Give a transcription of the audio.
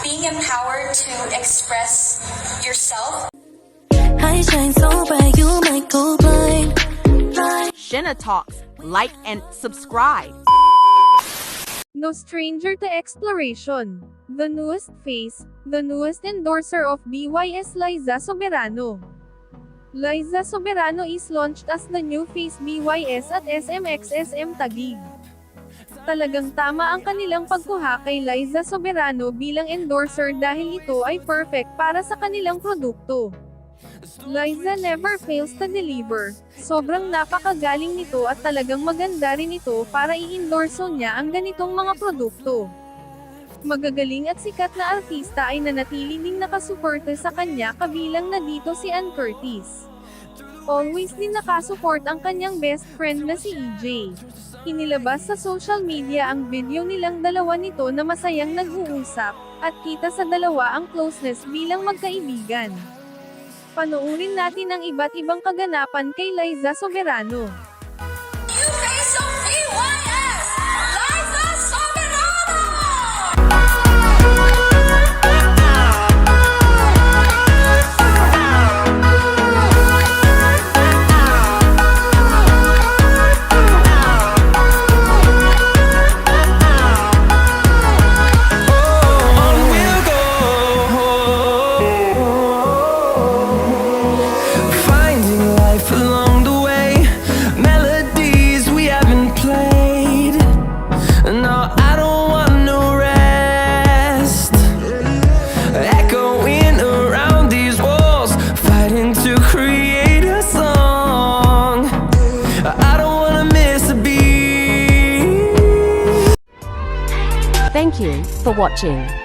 being empowered to express yourself. I shine so bright, you might go blind. Shenna Talks. Like and subscribe. No stranger to exploration. The newest face, the newest endorser of BYS Liza Soberano. Liza Soberano is launched as the new face BYS at SMX-SM Taguig. Talagang tama ang kanilang pagkuha kay Liza Soberano bilang endorser dahil ito ay perfect para sa kanilang produkto. Liza never fails to deliver. Sobrang napakagaling nito at talagang maganda rin ito para i-endorso niya ang ganitong mga produkto. Magagaling at sikat na artista ay nanatili ding nakasuporta sa kanya kabilang na dito si Ann Curtis. Always din nakasupport ang kanyang best friend na si EJ. Inilabas sa social media ang video nilang dalawa nito na masayang nag-uusap, at kita sa dalawa ang closeness bilang magkaibigan. Panoorin natin ang iba't ibang kaganapan kay Liza Soberano. New face of BYS, Liza Soberano! Thank you for watching.